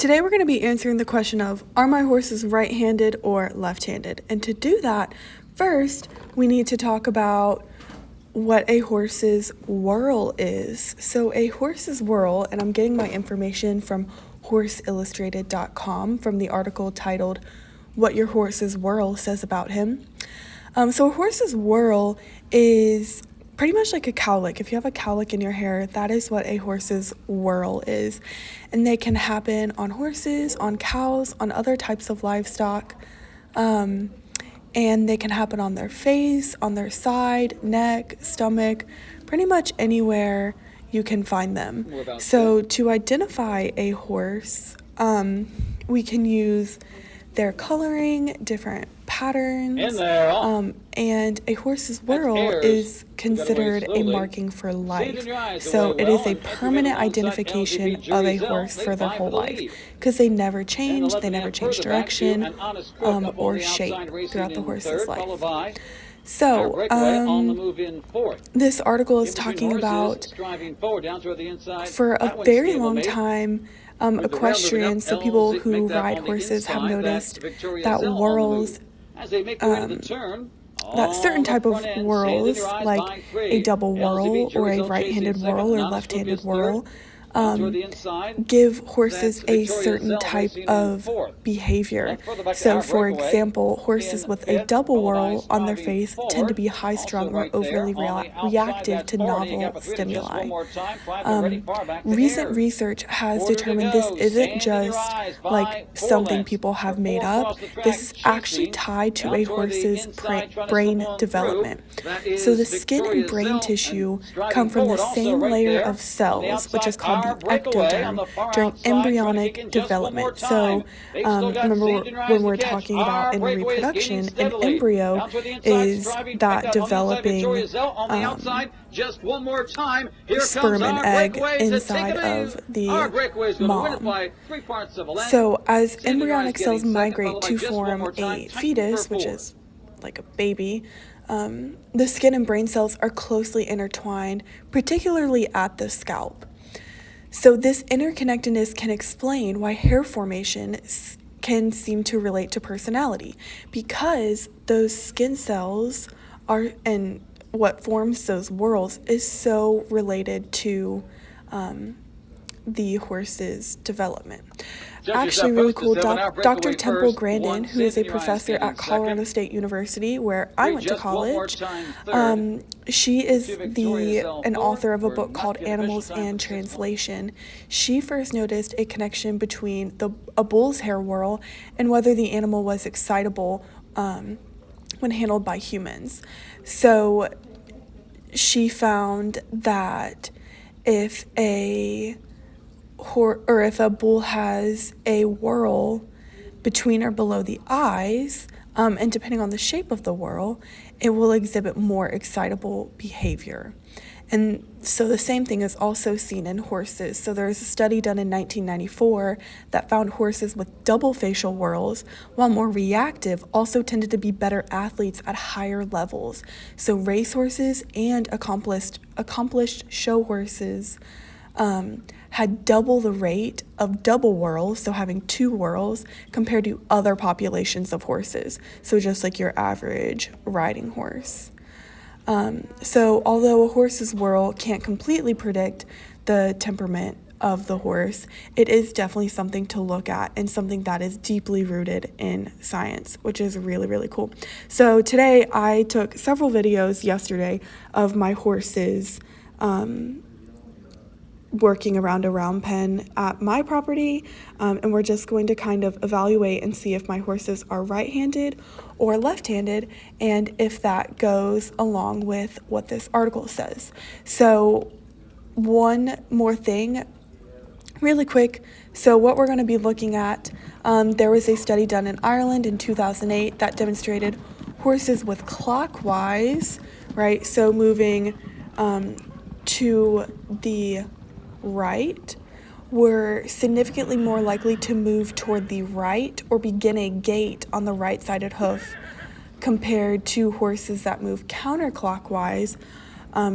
Today we're going to be answering the question of, are my horses right-handed or left-handed? And to do that, first we need to talk about what a horse's whirl is. So a horse's whirl, and I'm getting my information from horseillustrated.com from the article titled, What Your Horse's Whirl Says About Him. So a horse's whirl is pretty much like a cowlick. If you have a cowlick in your hair, that is what a horse's whirl is. And they can happen on horses, on cows, on other types of livestock. And they can happen on their face, on their side, neck, stomach, pretty much anywhere you can find them. So to identify a horse, we can use their coloring, different patterns, and a horse's whirl is considered a marking for life. So it is a permanent identification of a horse for their whole life because they never change direction or shape throughout the horse's life. So, this article is talking about, for a very long time, equestrians, so people who ride horses, have noticed that whirls, that certain type of whirls, like a double whirl or a right-handed whirl or left-handed whirl, give horses a certain type of behavior. So, for example, horses with a double whirl on their face tend to be high-strung or overly reactive to novel stimuli. Recent research has determined this isn't just like something people have made up. This is actually tied to a horse's brain development. So the skin and brain tissue come from the same layer of cells, which is called the ectoderm, during embryonic development. So remember when we're talking about in reproduction, an embryo is that developing sperm and egg inside of the mom. So as embryonic cells migrate to form a fetus, which is like a baby, the skin and brain cells are closely intertwined, particularly at the scalp. So this interconnectedness can explain why hair formation can seem to relate to personality, because those skin cells are, and what forms those whorls is so related to the horse's development. Actually, really cool. Dr. Temple Grandin, who is a professor at Colorado State University, where I went to college, she is an author of a book called Animals and Translation. She first noticed a connection between a bull's hair whirl and whether the animal was excitable when handled by humans. So she found that if a bull has a whirl between or below the eyes, and depending on the shape of the whirl, it will exhibit more excitable behavior. And so the same thing is also seen in horses. So there is a study done in 1994 that found horses with double facial whirls, while more reactive, also tended to be better athletes at higher levels. So racehorses and accomplished show horses had double the rate of double whirls, so having two whirls, compared to other populations of horses, so just like your average riding horse. So although a horse's whirl can't completely predict the temperament of the horse, it is definitely something to look at and something that is deeply rooted in science, which is really, really cool. So today I took several videos yesterday of my horses working around a round pen at my property, and we're just going to kind of evaluate and see if my horses are right-handed or left-handed, and if that goes along with what this article says. So one more thing really quick. So what we're going to be looking at, there was a study done in Ireland in 2008 that demonstrated horses with clockwise, right, so moving to the right, were significantly more likely to move toward the right or begin a gait on the right-sided hoof compared to horses that move counterclockwise,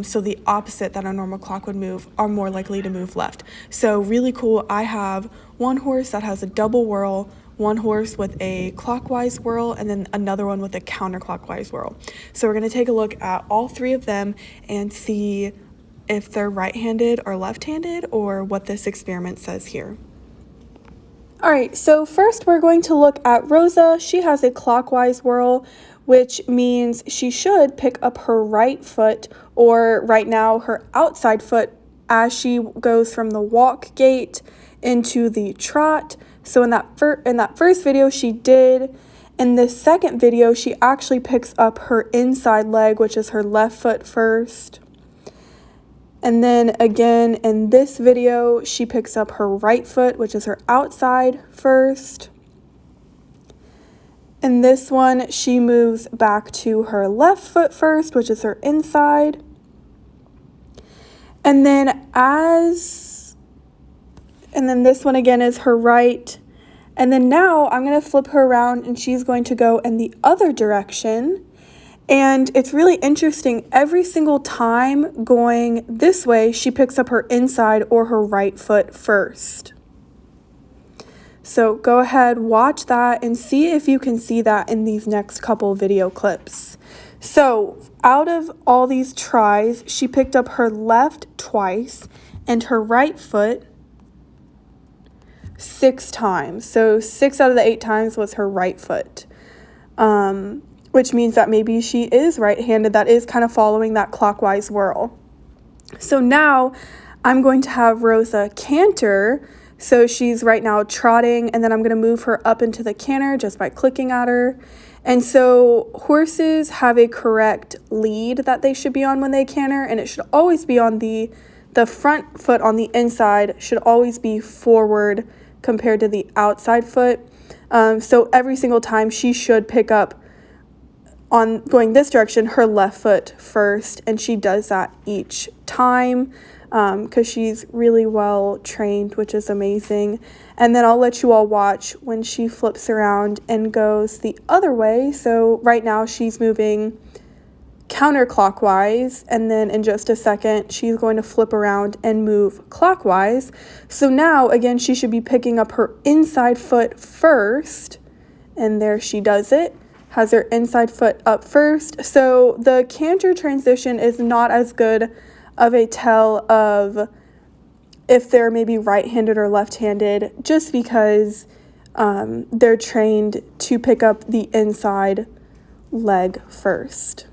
so the opposite that a normal clock would move, are more likely to move left. So really cool. I have one horse that has a double whirl, one horse with a clockwise whirl, and then another one with a counterclockwise whirl. So we're going to take a look at all three of them and see if they're right-handed or left-handed, or what this experiment says here. All right, so first we're going to look at Rosa. She has a clockwise whirl, which means she should pick up her right foot, or right now her outside foot, as she goes from the walk gait into the trot. So in that first video she did. In this second video she actually picks up her inside leg, which is her left foot first. And then again in this video she picks up her right foot, which is her outside first. In this one she moves back to her left foot first, which is her inside. And then this one again is her right. And then now I'm going to flip her around and she's going to go in the other direction. And it's really interesting. Every single time going this way, she picks up her inside or her right foot first. So go ahead, watch that, and see if you can see that in these next couple video clips. So out of all these tries, she picked up her left twice and her right foot 6 times. So 6 out of the 8 times was her right foot, which means that maybe she is right-handed. That is kind of following that clockwise whirl. So now I'm going to have Rosa canter. So she's right now trotting, and then I'm going to move her up into the canter just by clicking at her. And so horses have a correct lead that they should be on when they canter, and it should always be on the front foot on the inside should always be forward compared to the outside foot. So every single time she should pick up, on going this direction, her left foot first, and she does that each time because she's really well trained, which is amazing. And then I'll let you all watch when she flips around and goes the other way. So right now she's moving counterclockwise, and then in just a second she's going to flip around and move clockwise. So now again she should be picking up her inside foot first, and there she does it, has her inside foot up first. So the canter transition is not as good of a tell of if they're maybe right-handed or left-handed, just because they're trained to pick up the inside leg first.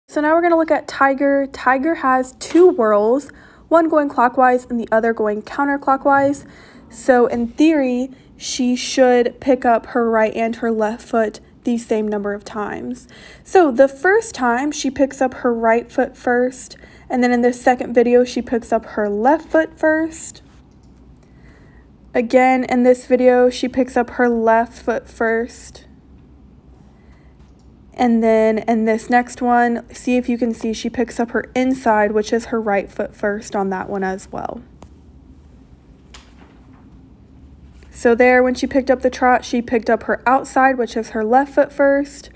So now we're going to look at Tiger. Tiger has 2 whirls, one going clockwise and the other going counterclockwise. So in theory, she should pick up her right and her left foot the same number of times. So the first time she picks up her right foot first, and then in the second video she picks up her left foot first. Again, in this video she picks up her left foot first. And then in this next one, see if you can see she picks up her inside, which is her right foot first on that one as well. So there, when she picked up the trot, she picked up her outside, which is her left foot first.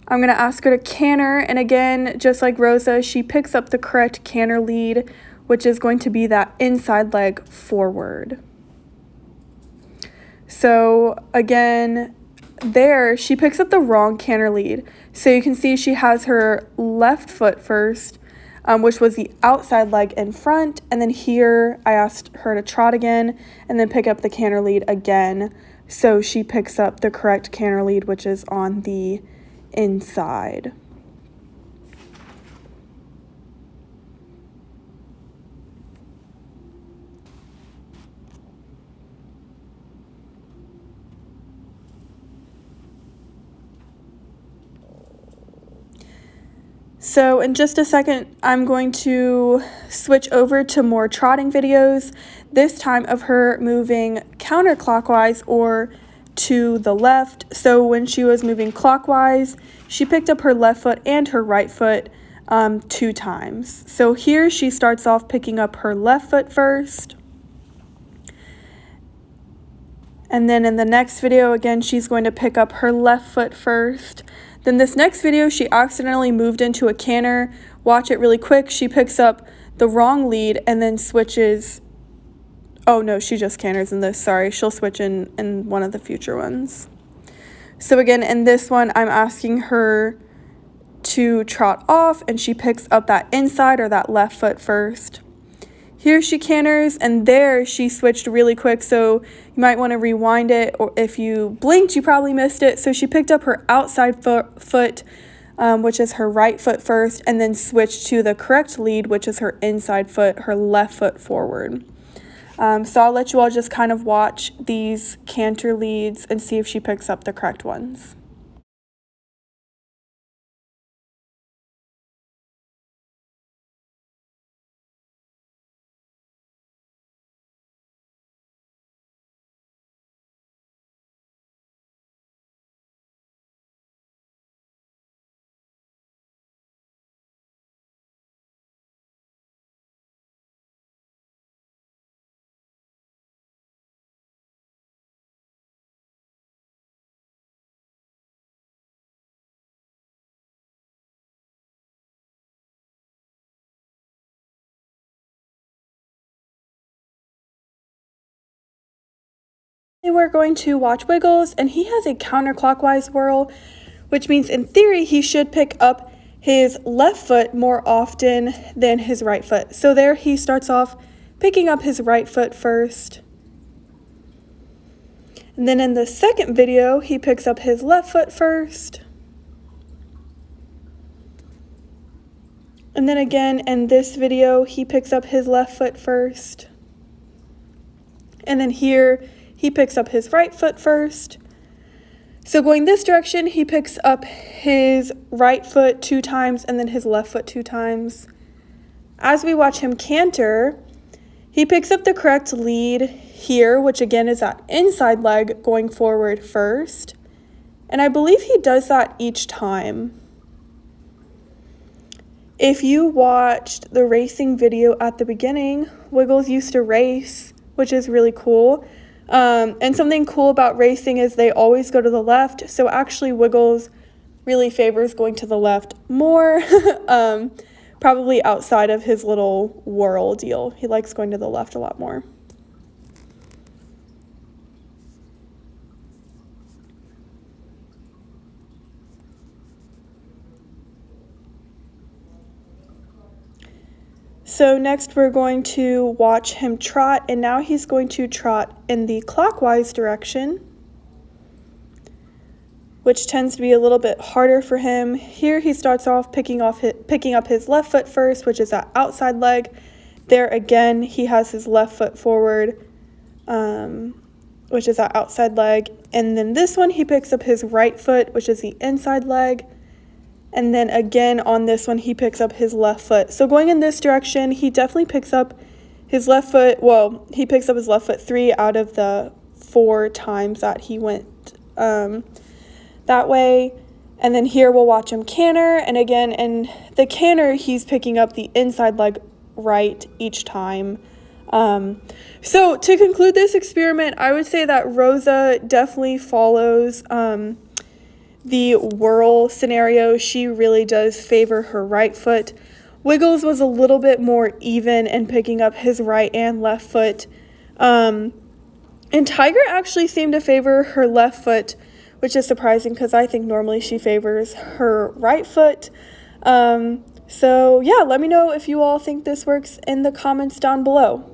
I'm going to ask her to canter, and again, just like Rosa, she picks up the correct canter lead, which is going to be that inside leg forward. So again, there she picks up the wrong canter lead. So you can see she has her left foot first, which was the outside leg in front, and then here I asked her to trot again and then pick up the canter lead again. So she picks up the correct canter lead, which is on the inside. So in just a second, I'm going to switch over to more trotting videos, this time of her moving counterclockwise or to the left. So when she was moving clockwise, she picked up her left foot and her right foot 2 times. So here she starts off picking up her left foot first. And then in the next video, again, she's going to pick up her left foot first. Then this next video, she accidentally moved into a canter. Watch it really quick. She picks up the wrong lead and then switches. Oh no, she just canters in this. Sorry, she'll switch in one of the future ones. So again, in this one, I'm asking her to trot off and she picks up that inside or that left foot first. Here she canters, and there she switched really quick, so you might want to rewind it, or if you blinked, you probably missed it. So she picked up her outside foot, which is her right foot first, and then switched to the correct lead, which is her inside foot, her left foot forward. So I'll let you all just kind of watch these canter leads and see if she picks up the correct ones. We're going to watch Wiggles, and he has a counterclockwise whirl, which means in theory he should pick up his left foot more often than his right foot. So there he starts off picking up his right foot first. And then in the second video, he picks up his left foot first. And then again in this video, he picks up his left foot first. And then here, he picks up his right foot first. So going this direction, he picks up his right foot 2 times and then his left foot 2 times. As we watch him canter, he picks up the correct lead here, which again is that inside leg going forward first. And I believe he does that each time. If you watched the racing video at the beginning, Wiggles used to race, which is really cool. And something cool about racing is they always go to the left. So actually Wiggles really favors going to the left more, probably outside of his little whirl deal. He likes going to the left a lot more. So next we're going to watch him trot, and now he's going to trot in the clockwise direction, which tends to be a little bit harder for him. Here he starts off picking up his left foot first, which is that outside leg. There again, he has his left foot forward, which is that outside leg. And then this one, he picks up his right foot, which is the inside leg. And then again on this one, he picks up his left foot. So going in this direction, he definitely picks up his left foot. Well, he picks up his left foot 3 out of the 4 times that he went that way. And then here we'll watch him canter. And again, in the canter, he's picking up the inside leg right each time. So to conclude this experiment, I would say that Rosa definitely follows the whirl scenario. She really does favor her right foot. Wiggles was a little bit more even in picking up his right and left foot. And Tiger actually seemed to favor her left foot, which is surprising because I think normally she favors her right foot. So yeah, let me know if you all think this works in the comments down below.